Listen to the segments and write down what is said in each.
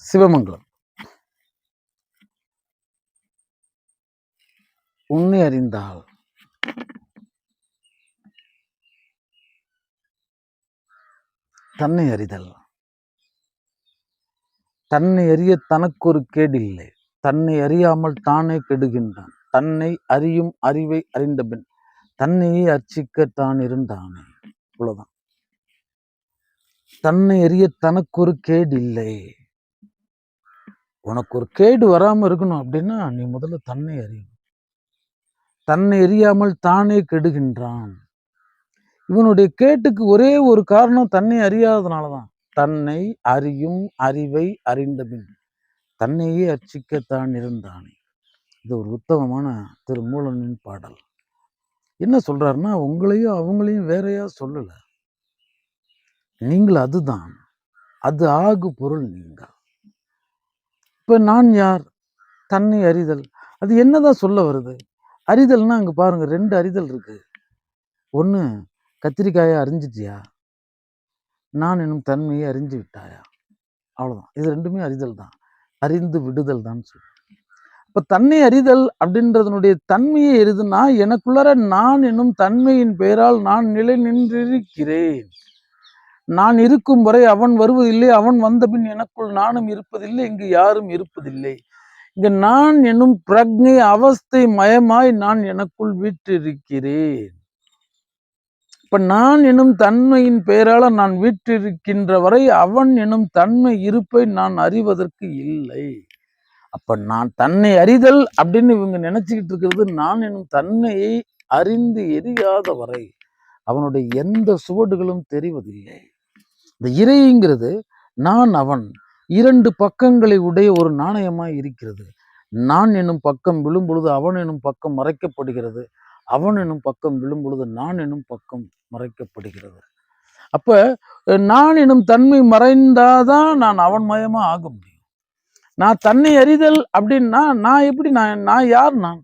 சிவமங்கலம். உன்னை அறிந்தால் தன்னை அறிதல். தன்னை அறிய தனக்கொரு கேடில்லை, தன்னை அறியாமல் தானே கெடுகின்றான். தன்னை அறியும் அறிவை அறிந்த பின் தன்னையே அர்ச்சிக்க தான் இருந்தானே. அவ்வளவுதான். தன்னை அறிய தனக்கொரு கேடில்லை. உனக்கு ஒரு கேடு வராம இருக்கணும் அப்படின்னா நீ முதல்ல தன்னை அறியணும். தன்னை அறியாமல் தானே கெடுகின்றான். இவனுடைய கேட்டுக்கு ஒரே ஒரு காரணம் தன்னை அறியாததுனாலதான். தன்னை அறியும் அறிவை அறிந்த பின் தன்னையே அர்ச்சிக்கத்தான் இருந்தானே. இது ஒரு உத்தமமான திருமூலனின் பாடல். என்ன சொல்றாருன்னா, உங்களையும் அவங்களையும் வேறையா சொல்லல, நீங்கள் அதுதான், அது ஆகு பொருள் நீங்கள். இப்ப நான் யார்? தன்னை அறிதல். அது என்னதான் சொல்ல வருது? அறிதல்னா அங்க பாருங்க, ரெண்டு அறிதல் இருக்கு. ஒண்ணு, கத்திரிக்காயை அறிஞ்சிட்டியா, நான் எனும் தன்மையை அறிஞ்சு விட்டாயா, அவ்வளவுதான். இது ரெண்டுமே அறிதல் தான், அறிந்து விடுதல் தான் சொல்லு. இப்ப தன்னை அறிதல் அப்படின்றதனுடைய தன்மையை எதுனா, எனக்குள்ளார நான் என்னும் தன்மையின் பெயரால் நான் நிலை நின்றிருக்கிறேன். நான் இருக்கும் வரை அவன் வருவதில்லை, அவன் வந்த பின் எனக்குள் நானும் இருப்பதில்லை, இங்கு யாரும் இருப்பதில்லை. இங்க நான் என்னும் பிரக்ஞை அவஸ்தை மயமாய் நான் எனக்குள் வீற்றிருக்கிறேன். இப்ப நான் என்னும் தன்மையின் பெயரால நான் வீற்றிருக்கின்ற வரை அவன் என்னும் தன்மை இருப்பை நான் அறிவதற்கு இல்லை. அப்ப நான் தன்னை அறிதல் அப்படின்னு இவங்க நினைச்சுக்கிட்டு இருக்கிறது, நான் என்னும் தன்மையை அறிந்து எரியாத வரை அவனுடைய எந்த சுவடுகளும் தெரிவதில்லை. இந்த இறைங்கிறது நான் அவன் இரண்டு பக்கங்களை உடைய ஒரு நாணயமாய் இருக்கிறது. நான் என்னும் பக்கம் விழும் பொழுது அவன் என்னும் பக்கம் மறைக்கப்படுகிறது, அவன் என்னும் பக்கம் விழும் பொழுது நான் என்னும் பக்கம் மறைக்கப்படுகிறது. அப்ப நான் என்னும் தன்மை மறைந்தாதான் நான் அவன் மயமா ஆக முடியும். நான் தன்னை அறிதல் அப்படின்னா நான் எப்படி, நான் யார்? நான்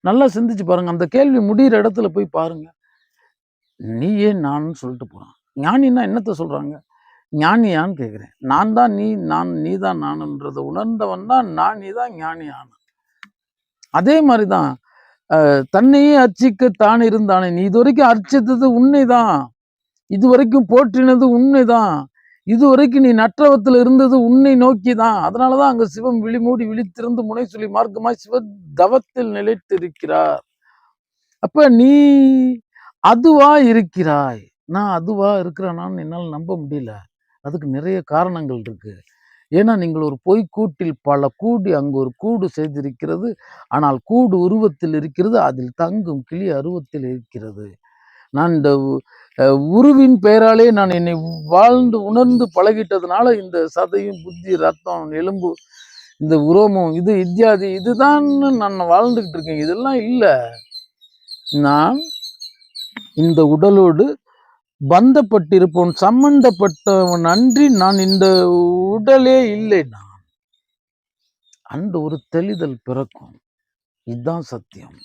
நல்லா சிந்திச்சு பாருங்க. அந்த கேள்வி முடிகிற இடத்துல போய் பாருங்க. நீ ஏன் நான் சொல்லிட்டு போறான். ஞானின்னா என்னத்த சொல்றாங்க? ஞானியான்னு கேட்கிறேன். நான் தான் நீ, நான் நீ தான் நான்ன்றதை உணர்ந்தவன் தான் நான், நீ தான் ஞானி ஆன. அதே மாதிரிதான் தன்னையே அர்ச்சிக்க தான் இருந்தானே. நீ இதுவரைக்கும் அர்ச்சித்தது உண்மைதான், இதுவரைக்கும் போற்றினது உண்மைதான், இதுவரைக்கும் நீ நற்றவத்தில் இருந்தது உன்னை நோக்கி தான். அதனாலதான் அங்க சிவம் விழிமூடி விழித்திருந்து முனை சொல்லி மார்க்கமாய் சிவ தவத்தில் நிலைத்திருக்கிறார். அப்ப நீ அதுவா இருக்கிறாய். நான் அதுவா இருக்கிறேனான்னு என்னால் நம்ப முடியல. அதுக்கு நிறைய காரணங்கள் இருக்கு. ஏன்னா நீங்கள் ஒரு பொய்க்கூட்டில் பல கூடி அங்கு ஒரு கூடு செய்திருக்கிறது. ஆனால் கூடு உருவத்தில் இருக்கிறது, அதில் தங்கும் கிளி அருவத்தில் இருக்கிறது. நான் இந்த உருவின் பெயராலே நான் என்னை வாழ்ந்து உணர்ந்து பழகிட்டதுனால இந்த சதையும் புத்தி ரத்தம் எலும்பு இந்த உரோமம் இது இத்தியாதி இதுதான் நான் வாழ்ந்துகிட்டு இருக்கேன். இதெல்லாம் இல்லை. நான் இந்த உடலோடு பந்தப்பட்டிருப்பவன், சம்பந்தப்பட்டவன் அன்றி நான் இந்த உடலே இல்லை. நான் அந்த ஒரு தெளிதல் பிறக்கும். இதுதான் சத்தியம்.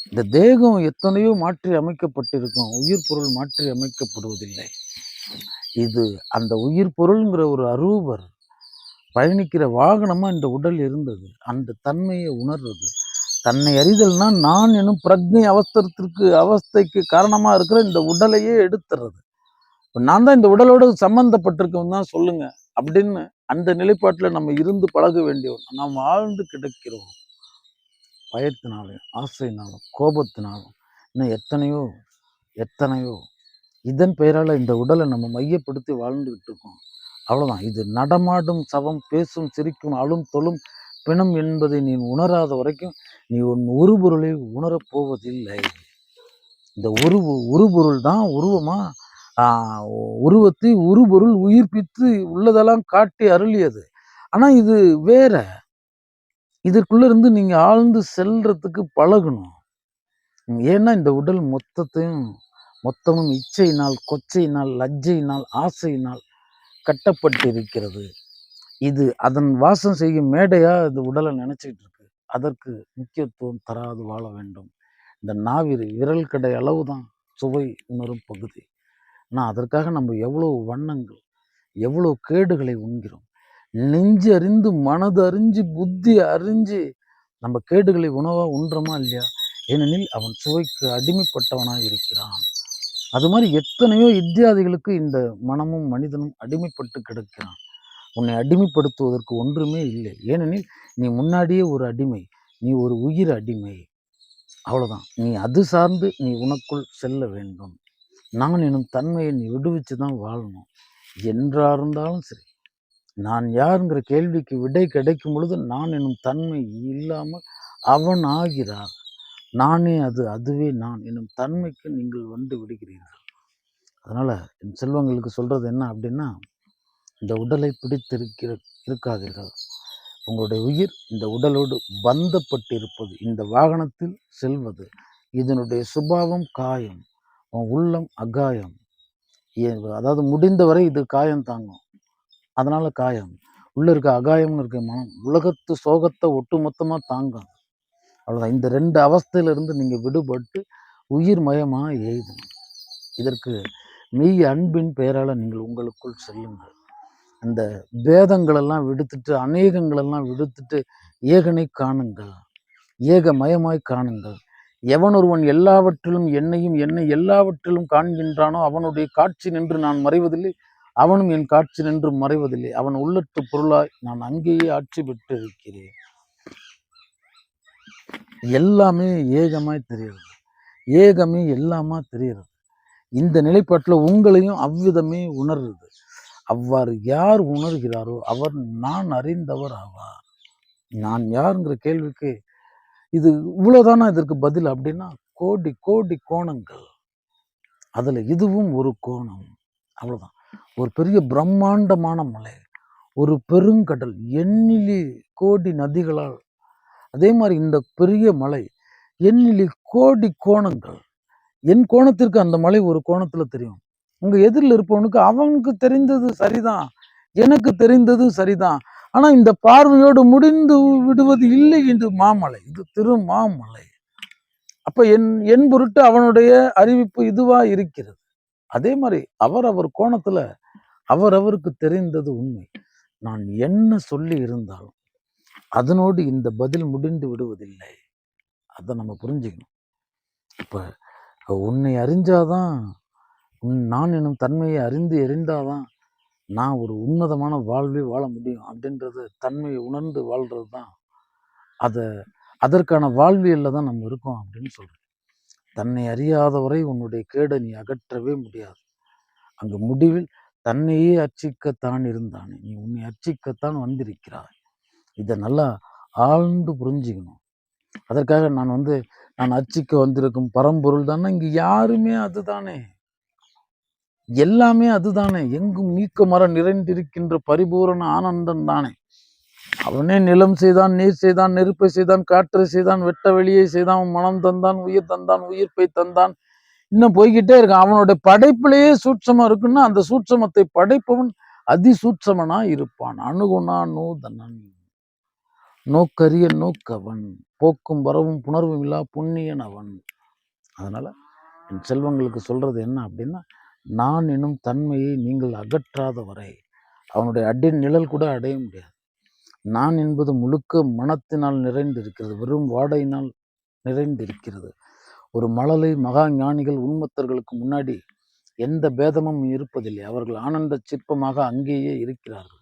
இந்த தேகம் எத்தனையோ மாற்றி அமைக்கப்பட்டிருக்கும், உயிர் பொருள் மாற்றி அமைக்கப்படுவதில்லை. இது அந்த உயிர் பொருள்ங்கிற ஒரு அரூபர் பயணிக்கிற வாகனமா இந்த உடல் இருந்தது. அந்த தன்மையை உணர்றது. தன்னை அறிதல்னா நான் எனும் பிரக்ஞை அவஸ்தைக்கு காரணமா இருக்கிற இந்த உடலையே எடுத்துறது. நான் தான் இந்த உடலோடு சம்பந்தப்பட்டிருக்கவன் தான் சொல்லுங்க அப்படின்னு அந்த நிலைப்பாட்டுல நம்ம இருந்து பழக வேண்டியவன். நாம் ஆழ்ந்து கிடக்கிறோம். பயத்தினாலும் ஆசையினாலும் கோபத்தினாலும் இன்னும் எத்தனையோ எத்தனையோ இதன் பெயரால இந்த உடலை நம்ம மையப்படுத்தி வாழ்ந்துகிட்டு இருக்கோம். அவ்வளவுதான். இது நடமாடும் சவம், பேசும் சிரிக்கும் அழும் தொழும் பிணம் என்பதை நீ உணராத வரைக்கும் நீ உன் உருபொருளை உணரப்போவதில்லை. இந்த உருபொருள் தான் உருவமா உருவத்தை உருபொருள் உயிர்ப்பித்து உள்ளதெல்லாம் காட்டி அருளியது. ஆனா இது வேற. இதற்குள்ள இருந்து நீங்க ஆழ்ந்து செல்றதுக்கு பழகணும். ஏன்னா இந்த உடல் மொத்தமும் இச்சையினால், கொச்சையினால், லஜ்ஜையினால், ஆசையினால் கட்டப்பட்டிருக்கிறது. இது அதன் வாசம் செய்யும் மேடையா இந்த உடலை நினைச்சிட்டு இருக்கு. அதற்கு முக்கியத்துவம் தராது வாழ வேண்டும். இந்த விரல் கடை அளவுதான் சுவை உணரும் பகுதி. ஆனால் அதற்காக நம்ம எவ்வளவு வண்ணங்கள், எவ்வளவு கேடுகளை உண்கிறோம். நெஞ்சு அறிந்து மனது அறிஞ்சு புத்தி அறிஞ்சு நம்ம கேடுகளை உணவா உண்றோமா இல்லையா? ஏனெனில் அவன் சுவைக்கு அடிமைப்பட்டவனாய் இருக்கிறான். அது மாதிரி எத்தனையோ இத்தியாதிகளுக்கு இந்த மனமும் மனிதனும் அடிமைப்பட்டு கிடக்கிறான். உன்னை அடிமைப்படுத்துவதற்கு ஒன்றுமே இல்லை. ஏனெனில் நீ முன்னாடியே ஒரு அடிமை. நீ ஒரு உயிர் அடிமை. அவ்வளோதான். நீ அது சார்ந்து நீ உனக்குள் செல்ல வேண்டும். நான் எனும் தன்மையை நீ விடுவிச்சு தான் வாழணும். என்றா இருந்தாலும் சரி. நான் யாருங்கிற கேள்விக்கு விடை கிடைக்கும் பொழுது நான் எனும் தன்மை இல்லாமல் அவன் ஆகிறார். நானே அது, அதுவே நான் எனும் தன்மைக்கு நீங்கள் வந்து விடுகிறீர்கள். அதனால என் செல்வங்களுக்கு சொல்றது என்ன அப்படின்னா, இந்த உடலை இருக்காதீர்கள். உங்களுடைய உயிர் இந்த உடலோடு பந்தப்பட்டிருப்பது, இந்த வாகனத்தில் செல்வது. இதனுடைய சுபாவம் காயம். உன் உள்ளம் அகாயம். அதாவது முடிந்தவரை இது காயம் தாங்கும். அதனால காயம். உள்ள இருக்க அகாயம்னு இருக்க மனம் உலகத்து சோகத்தை ஒட்டுமொத்தமா தாங்கும். அவ்வளோதான். இந்த 2 அவஸ்தையிலிருந்து நீங்க விடுபட்டு உயிர் மயமா எய்தணும். இதற்கு மெய் அன்பின் பெயரால நீங்கள் உங்களுக்குள் செல்லுங்கள். அந்த பேதங்களெல்லாம் விடுத்துட்டு, அநேகங்களெல்லாம் விடுத்துட்டு ஏகனை காணுங்கள். ஏகமயமாய் காணுங்கள். எவன் ஒருவன் எல்லாவற்றிலும் என்னையும் என்னை எல்லாவற்றிலும் காண்கின்றானோ அவனுடைய காட்சி நின்று நான் மறைவதில்லை. அவனும் என் காட்சி நின்று மறைவதில்லை. அவன் உள்ளத்து பொருளாய் நான் அங்கேயே ஆட்சி பெற்று இருக்கிறேன். எல்லாமே ஏகமாய் தெரிகிறது. ஏகமே எல்லாமா தெரிகிறது. இந்த நிலைப்பாட்டில் உங்களையும் அவ்விதமே உணர்றது. அவ்வாறு யார் உணர்கிறாரோ அவர் நான் அறிந்தவர் ஆவார். நான் யாருங்கிற கேள்விக்கு இது இவ்வளவுதானா இதற்கு பதில் அப்படின்னா, கோடி கோடி கோணங்கள். அதுல இதுவும் ஒரு கோணம். அவ்வளவுதான். ஒரு பெரிய பிரம்மாண்டமான மலை, ஒரு பெருங்கடல், எண்ணிலி கோடி நதிகளால், அதே மாதிரி இந்த பெரிய மலை எண்ணிலி கோடி கோணங்கள். என் கோணத்திற்கு அந்த மலை ஒரு கோணத்துல தெரியும். உங்க எதிரில் இருப்பவனுக்கு அவனுக்கு தெரிந்தது சரிதான், எனக்கு தெரிந்தது சரிதான். ஆனா இந்த பார்வையோடு முடிந்து விடுவது இல்லை. இது மாமலை, இது திருமாமலை. அப்ப என் பொருட்டு அவனுடைய அறிவிப்பு இதுவா இருக்கிறது. அதே மாதிரி அவர் கோணத்துல அவருக்கு தெரிந்தது உண்மை. நான் என்ன சொல்லி இருந்தாலும் அதனோடு இந்த பதில் முடிந்து விடுவதில்லை. அதை நம்ம புரிஞ்சுக்கணும். இப்ப உன்னை அறிஞ்சாதான், நான் எனும் தன்மையை அறிந்து எறிந்தாதான் நான் ஒரு உன்னதமான வாழ்வே வாழ முடியும் அப்படின்றது தன்மையை உணர்ந்து வாழ்றது தான். அதற்கான வாழ்வியல்ல தான் நம்ம இருக்கோம் அப்படின்னு சொல்றேன். தன்னை அறியாதவரை உன்னுடைய கேடை நீ அகற்றவே முடியாது. அங்கு முடிவில் தன்னையே அர்ச்சிக்கத்தான் இருந்தானே, நீ உன்னை அர்ச்சிக்கத்தான் வந்திருக்கிறாய். இதை நல்லா ஆழ்ந்து புரிஞ்சுக்கணும். அதற்காக நான் அர்ச்சிக்க வந்திருக்கும் பரம்பொருள் தானே, இங்க யாருமே அதுதானே, எல்லாமே அதுதானே, எங்கும் நீக்க மரம் நிறைந்திருக்கின்ற பரிபூரண ஆனந்தம் தானே. அவனே நிலம் செய்தான், நீர் செய்தான், நெருப்பை செய்தான், காற்றை செய்தான், வெட்ட வெளியை செய்தான், மனம் தந்தான், உயிர் தந்தான், உயிர்ப்பை தந்தான், இன்னும் போய்கிட்டே இருக்கான். அவனுடைய படைப்பிலேயே சூட்சமம் இருக்குன்னா அந்த சூட்சமத்தை படைப்பவன் அதிசூட்சமனா இருப்பான். அணுகுணா நூதனன், நோக்கரிய நோக்கவன், போக்கும் வரவும் புணர்வும் இல்லா புண்ணியன் அவன். அதனால என் செல்வங்களுக்கு சொல்றது என்ன அப்படின்னா, நான் எனும் தன்மையை நீங்கள் அகற்றாத வரை அவனுடைய அடி நிழல் கூட அடைய முடியாது. நான் என்பது முழுக்க மனத்தினால் நிறைந்திருக்கிறது, வெறும் வாடையினால் நிறைந்திருக்கிறது. ஒரு மழலை மகா ஞானிகள் உண்மத்தர்களுக்கு முன்னாடி எந்த பேதமும் இருப்பதில்லை. அவர்கள் ஆனந்த சிற்பமாக அங்கேயே இருக்கிறார்கள்.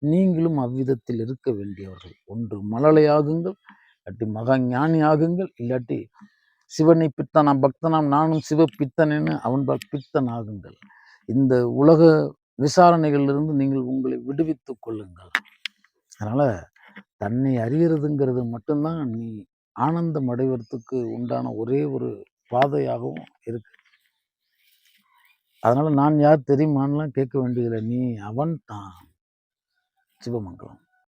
நீங்களும் அவ்விதத்தில் இருக்க வேண்டியவர்கள். ஒன்று மழலை ஆகுங்கள், இல்லாட்டி மகா ஞானி ஆகுங்கள், இல்லாட்டி சிவனை பித்தனாம் பக்தனாம் நானும் சிவ பித்தனேன்னு அவன் பித்தன் ஆகுங்கள். இந்த உலக விசாரணைகளிலிருந்து நீங்கள் உங்களை விடுவித்துக் கொள்ளுங்கள். அதனால தன்னை அறியறதுங்கிறது மட்டும்தான் நீ ஆனந்தம் அடைவதற்கு உண்டான ஒரே ஒரு பாதையாகவும் இருக்கு. அதனால நான் யார் தெரியுமான்லாம் கேட்க வேண்டியதில்லை. நீ அவன் தான். சிவமங்கலம்.